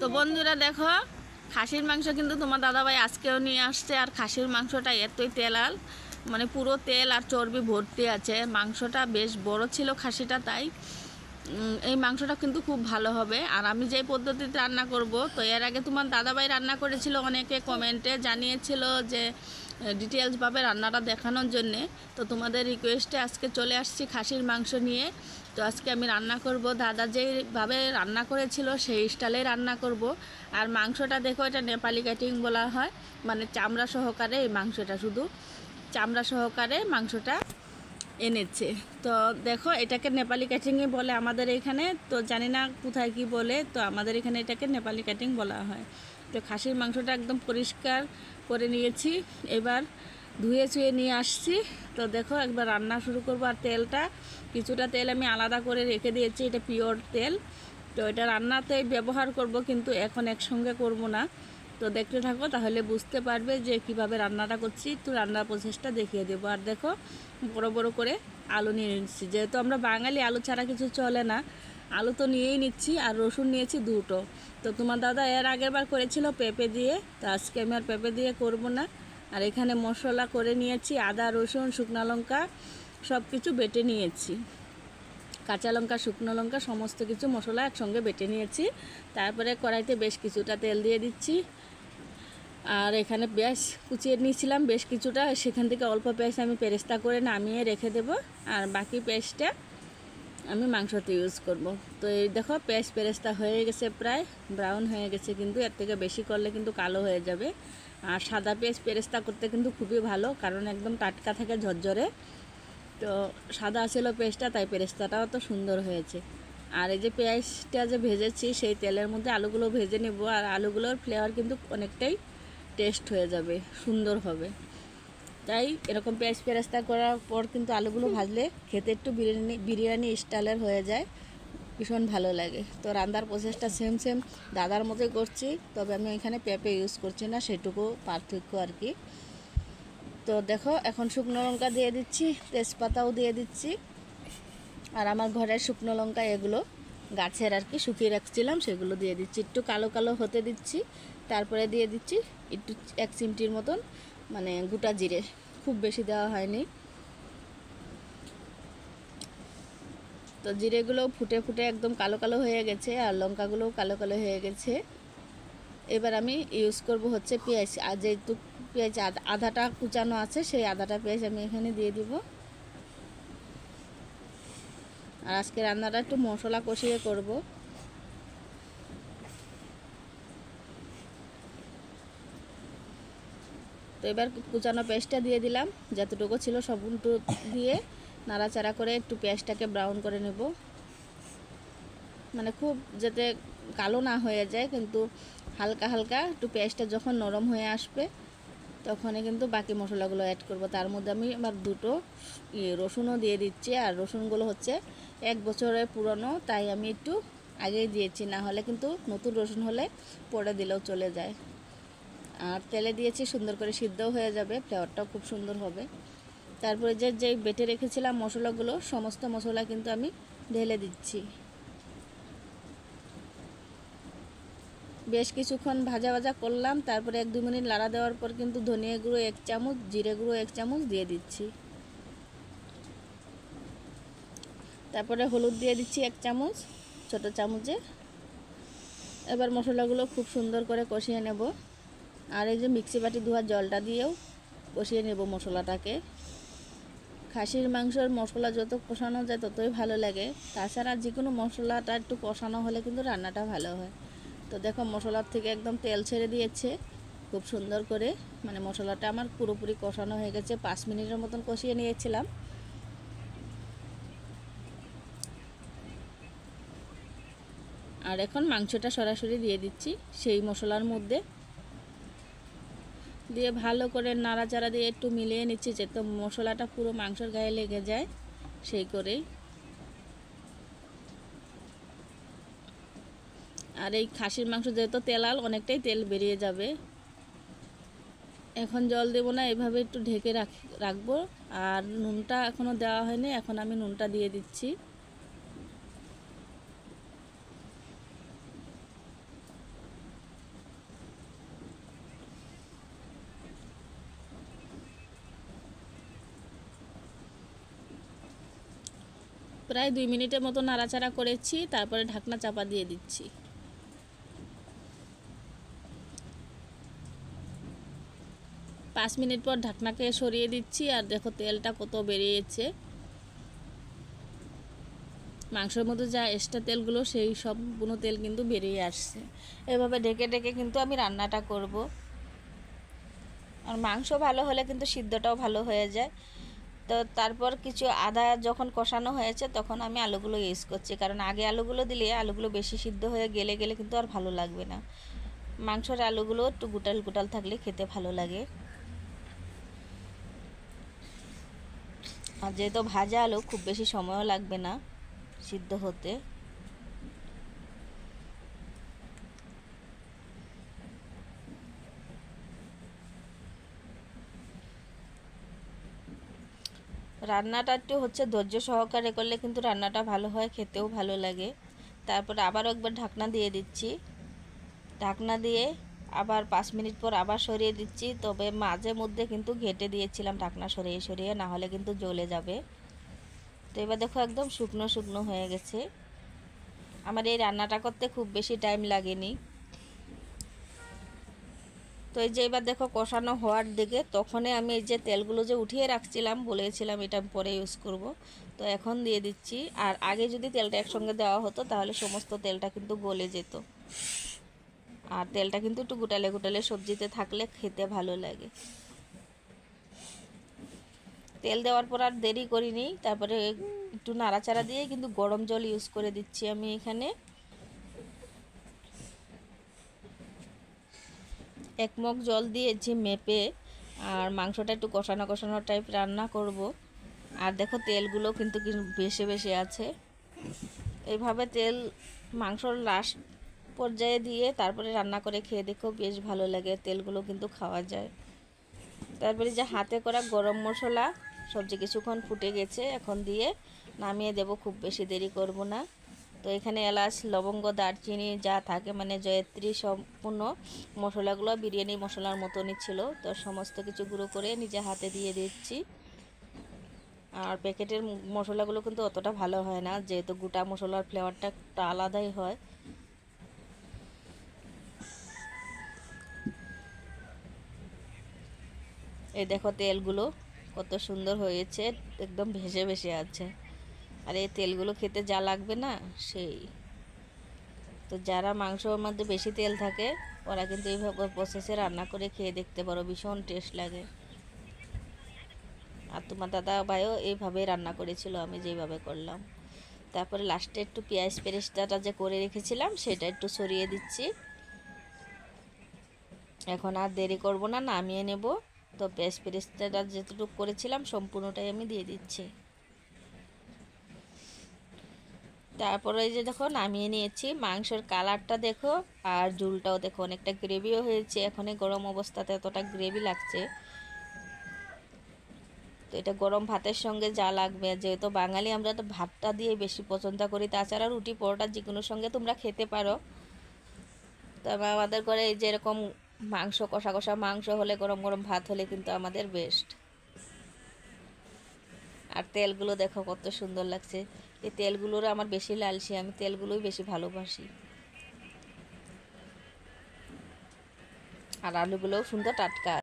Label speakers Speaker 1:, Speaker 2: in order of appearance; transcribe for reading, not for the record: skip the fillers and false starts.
Speaker 1: তো বন্ধুরা দেখো, খাসির মাংস কিন্তু তোমার দাদাভাই আজকেও নিয়ে আসছে। আর খাসির মাংসটা এতই তেলাল, মানে পুরো তেল আর চর্বি ভর্তি আছে। মাংসটা বেশ বড় ছিল খাসিটা, তাই এই মাংসটা কিন্তু খুব ভালো হবে। আর আমি যে পদ্ধতিতে রান্না করব, তো এর আগে তোমার দাদাভাই রান্না করেছিল, অনেকে কমেন্টে জানিয়েছিল যে ডিটেলসভাবে রান্নাটা দেখানোর জন্যে। তো তোমাদের রিকোয়েস্টে আজকে চলে আসছি খাসির মাংস নিয়ে। তো আজকে আমি রান্না করব, দাদা যেইভাবে রান্না করেছিল সেই স্টাইলে রান্না করব। আর মাংসটা দেখো, এটা নেপালি কাটিং বলা হয়, মানে চামড়া সহকারে এই মাংসটা, শুধু চামড়া সহকারে মাংসটা এনেছে। তো দেখো, এটাকে নেপালি কাটিংই বলে আমাদের এখানে, তো জানি না কোথায় কি বলে, তো আমাদের এখানে এটাকে নেপালি কাটিং বলা হয়। তো খাসির মাংসটা একদম পরিষ্কার করে নিয়েছি, এবার ধুয়ে চুয়ে নিয়ে আসছি। তো দেখো, একবার রান্না শুরু করব। আর তেলটা, কিছুটা তেল আমি আলাদা করে রেখে দিয়েছি, এটা পিওর তেল। তো এটা রান্নাতে ব্যবহার করব, কিন্তু এখন একসঙ্গে করব না। তো দেখতে থাকো, তাহলে বুঝতে পারবে যে কিভাবে রান্নাটা করছি। একটু রান্নার প্রসেসটা দেখিয়ে দেবো। আর দেখো, বড় বড় করে আলু নিয়ে নিচ্ছি, যেহেতু আমরা বাঙালি, আলু ছাড়া কিছু চলে না। আলু তো নিয়েই নিচ্ছি, আর রসুন নিয়েছি দুটো। তো তোমার দাদা এর আগের বার করেছিল পেঁপে দিয়ে, তো আজকে আমি আর পেঁপে দিয়ে করব না। আর এখানে মশলা করে নিয়েছি, আদা রসুন শুকনো লঙ্কা সব কিছু বেটে নিয়েছি, কাঁচা লঙ্কা শুকনো লঙ্কা সমস্ত কিছু মশলা একসঙ্গে বেটে নিয়েছি। তারপরে কড়াইতে বেশ কিছুটা তেল দিয়ে দিচ্ছি। আর এখানে পেঁয়াজ কুচিয়ে নিয়েছিলাম বেশ কিছুটা, সেখান থেকে অল্প পেঁয়াজ আমি পেরেস্তা করে নামিয়ে রেখে দেব। আর বাকি পেঁয়াজটা আমি মাংসতে ইউজ করব। তো এই দেখো, পেঁয়াজ পেরেস্তা হয়ে গেছে, প্রায় ব্রাউন হয়ে গেছে, কিন্তু এর থেকে বেশি করলে কিন্তু কালো হয়ে যাবে। আর সাদা পেঁয়াজ পেরেস্তা করতে কিন্তু খুবই ভালো, কারণ একদম টাটকা থাকে, ঝরঝরে। তো সাদা ছিল পেঁয়াজটা, তাই পেরেস্তাটাও তো সুন্দর হয়েছে। আর এই যে পেঁয়াজটা যে ভেজেছি, সেই তেলের মধ্যে আলুগুলো ভেজে নেব। আর আলুগুলোর ফ্লেভার কিন্তু অনেকটাই টেস্ট হয়ে যাবে, সুন্দর হবে। তাই এরকম পেঁয়াজ পেরেস্তা করার পর কিন্তু আলুগুলো ভাজলে খেতে একটু বিরিয়ানি স্টাইলের হয়ে যায়, ভীষণ ভালো লাগে। তো রান্নার প্রসেসটা সেম সেম দাদার মতোই করছি, তবে আমি এখানে পেঁপে ইউজ করছি না, সেটুকু পার্থক্য আর কি। তো দেখো, এখন শুকনো লঙ্কা দিয়ে দিচ্ছি, তেজপাতাও দিয়ে দিচ্ছি। আর আমার ঘরের শুকনো লঙ্কা এগুলো গাছের আর কি, শুকিয়ে রাখছিলাম, সেগুলো দিয়ে দিচ্ছি। একটু কালো কালো হতে দিচ্ছি, তারপরে দিয়ে দিচ্ছি একটু 1 চিমটির মতন মানে গোটা জিরে, খুব বেশি দেওয়া হয়নি। তো জিরেগুলো ফুটে ফুটে একদম কালো কালো হয়ে গেছে, আর লঙ্কাগুলোও কালো কালো হয়ে গেছে। এবার আমি ইউজ করব হচ্ছে পেঁয়াজ। আর যেহেতু পেঁয়াজ আধাটা কুচানো আছে, সেই আধাটা পেঁয়াজ আমি এখানে দিয়ে দিব। আর আজকে রান্নাটা একটু মশলা কষিয়ে করব। তো এবার কুচানো পেঁয়াজটা দিয়ে দিলাম, যতটুকু ছিল সবটুকু দিয়ে নাড়াচাড়া করে একটু পেঁয়াজটাকে ব্রাউন করে নেব, মানে খুব যাতে কালো না হয়ে যায়, কিন্তু হালকা হালকা একটু পেঁয়াজটা যখন নরম হয়ে আসবে, তখনই কিন্তু বাকি মশলাগুলো অ্যাড করব। তার মধ্যে আমি আবার দুটো রসুনও দিয়ে দিচ্ছি। আর রসুনগুলো হচ্ছে 1 বছরের পুরনো, তাই আমি একটু আগেই দিয়েছি, না হলে কিন্তু নতুন রসুন হলে পরে দিলেও চলে যায়। আর তেলে দিয়েছি, সুন্দর করে সিদ্ধও হয়ে যাবে, ফ্লেভারটাও খুব সুন্দর হবে। তারপরে যেই বেটে রেখেছিলাম মশলাগুলো, সমস্ত মশলা কিন্তু আমি ঢেলে দিচ্ছি। বেশ কিছুক্ষণ ভাজা ভাজা করলাম, তারপরে 1-2 মিনিট লাড়া দেওয়ার পর কিন্তু ধনিয়া গুঁড়ো 1 চামচ, জিরে গুঁড়ো 1 চামচ দিয়ে দিচ্ছি। তারপরে হলুদ দিয়ে দিচ্ছি 1 চামচ, ছোটো চামচে। এবার মশলাগুলো খুব সুন্দর করে কষিয়ে নেব। আর এই যে মিক্সি বাটি ধোয়া জলটা দিয়েও কষিয়ে নেব মশলাটাকে। খাসির মাংসের মশলা যত কষানো যায় ততই ভালো লাগে, তাছাড়া যে কোনো মশলাটা একটু কষানো হলে কিন্তু রান্নাটা ভালো হয়। তো দেখো, মশলার থেকে একদম তেল ছেড়ে দিয়েছে খুব সুন্দর করে, মানে মশলাটা আমার পুরোপুরি কষানো হয়ে গেছে। 5 মিনিটের মতন কষিয়ে নিয়েছিলাম। আর এখন মাংসটা সরাসরি দিয়ে দিচ্ছি সেই মশলার মধ্যে, দিয়ে ভালো করে নাড়াচাড়া দিয়ে একটু মিলিয়ে নিচ্ছি, যাতে মশলাটা পুরো মাংসের গায়ে লেগে যায়, সেই করেই। আর এই খাসির মাংস যেহেতু তেলাল, অনেকটাই তেল বেরিয়ে যাবে। এখন জল দেব না, এভাবে একটু ঢেকে রাখবো। আর নুনটা এখনও দেওয়া হয়নি, এখন আমি নুনটা দিয়ে দিচ্ছি। প্রায় 2 মিনিটের মতো নাড়াচাড়া করেছি, তারপরে ঢাকনা চাপা দিয়ে দিচ্ছি। পাঁচ মিনিট পর ঢাকনাকে সরিয়ে দিচ্ছি, আর দেখো তেলটা কত বেরিয়েছে। মাংসের মধ্যে যা এক্সট্রা তেলগুলো সেই সবগুলো তেল কিন্তু বেরিয়ে আসছে। এভাবে ঢেকে ঢেকে কিন্তু আমি রান্নাটা করব। আর মাংস ভালো হলে কিন্তু সিদ্ধটাও ভালো হয়ে যায়। তো তারপর কিছু আদা যখন কষানো হয়েছে তখন আমি আলুগুলো ইউজ করছি, কারণ আগে আলুগুলো দিলে আলুগুলো বেশি সিদ্ধ হয়ে গেলে গেলে কিন্তু আর ভালো লাগবে না। মাংসের আলুগুলো একটু গুটাল গুটাল থাকলে খেতে ভালো লাগে। আর যেহেতু ভাজা আলু খুব বেশি সময়ও লাগবে না সিদ্ধ হতে। রান্নাটা একটু হচ্ছে ধৈর্য সহকারে করলে কিন্তু রান্নাটা ভালো হয়, খেতেও ভালো লাগে। তারপরে আবারও একবার ঢাকনা দিয়ে দিচ্ছি। ঢাকনা দিয়ে আবার 5 মিনিট পর আবার সরিয়ে দিচ্ছি, তবে মাঝে মধ্যে কিন্তু ঘেঁটে দিয়েছিলাম ঢাকনা সরিয়ে সরিয়ে, না হলে কিন্তু জ্বলে যাবে। তো এবার দেখো একদম শুকনো শুকনো হয়ে গেছে। আমার এই রান্নাটা করতে খুব বেশি টাইম লাগেনি। তো এই যে এবার দেখো কষানো হওয়ার দিকে, তখনই আমি এই যে তেলগুলো যে উঠিয়ে রাখছিলাম বলেছিলাম এটা আমি পরে ইউজ করব, তো এখন দিয়ে দিচ্ছি। আর আগে যদি তেলটা একসঙ্গে দেওয়া হতো তাহলে সমস্ত তেলটা কিন্তু গলে যেত। আর তেলটা কিন্তু একটু গুটালে গুটালে সবজিতে থাকলে খেতে ভালো লাগে। তেল দেওয়ার পর আর দেরি করিনি, তারপরে একটু নাড়াচাড়া দিয়ে কিন্তু গরম জল ইউজ করে দিচ্ছি আমি এখানে। 1 মগ জল দিয়েছি মেপে। আর মাংসটা একটু কষানো কষানো টাইপ রান্না করব। আর দেখো তেলগুলো কিন্তু বেশি বেশি আছে। এইভাবে তেল মাংসর লাস্ট পর্যায়ে দিয়ে তারপরে রান্না করে খেয়ে দেখো বেশ ভালো লাগে, তেলগুলো কিন্তু খাওয়া যায়। তারপরে যে হাতে করা গরম মশলা, সবজি কিছুক্ষণ ফুটে গেছে, এখন দিয়ে নামিয়ে দেব, খুব বেশি দেরি করব না। তো এখানে এলাচ লবঙ্গ দারচিনি যা থাকে মানে জয়ত্রী সম্পূর্ণ মশলাগুলো বিরিয়ানি মশলার মতনই ছিল, তো সমস্ত কিছু গুঁড়ো করে নিজে হাতে দিয়ে দিচ্ছি। আর প্যাকেটের মশলাগুলো কিন্তু অতটা ভালো হয় না, যেহেতু গোটা মশলার ফ্লেভারটা একটা আলাদাই হয়। এই দেখো তেলগুলো কত সুন্দর হয়েছে, একদম ভেসে ভেসে আছে। আর এই তেলগুলো খেতে যা লাগবে না সেই। তো যারা মাংসর মধ্যে বেশি তেল থাকে ওরা কিন্তু এইভাবে প্রসেসে রান্না করে খেয়ে দেখতে পারো, ভীষণ টেস্ট লাগে। আর তোমার দাদা ভাইও এইভাবেই রান্না করেছিল আমি যেইভাবে করলাম। তারপরে লাস্টে একটু পেঁয়াজ পেরেস্তাটা যে করে রেখেছিলাম সেটা একটু সরিয়ে দিচ্ছি। এখন আর দেরি করব না, নামিয়ে নেব। তো পেঁয়াজ পেরেস্তাটা যেটুকু করেছিলাম সম্পূর্ণটাই আমি দিয়ে দিচ্ছি। তারপরে এই যে দেখো নামিয়ে নিয়েছি, মাংসের কালারটা দেখো আর ঝুলটাও দেখো অনেকটা গ্রেভিও হয়েছে। এখন এই গরম অবস্থাতে এতটা গ্রেভি লাগছে। তো এটা গরম ভাতের সঙ্গে যা লাগবে, যেহেতু বাঙালি আমরা তো ভাতটা দিয়ে বেশি পছন্দ করি, তাছাড়া রুটি পরোটা যে কোনোর সঙ্গে তোমরা খেতে পারো। তবে আমাদের ঘরে এই যে এরকম মাংস কষা কষা মাংস হলে গরম গরম ভাত হলে কিন্তু আমাদের বেস্ট। আর তেলগুলো দেখো কত সুন্দর লাগছে। এই তেলগুলোর আমার বেশি লালসি, আমি তেলগুলোই বেশি ভালোবাসি। আর আলুগুলোও সুন্দর টাটকা।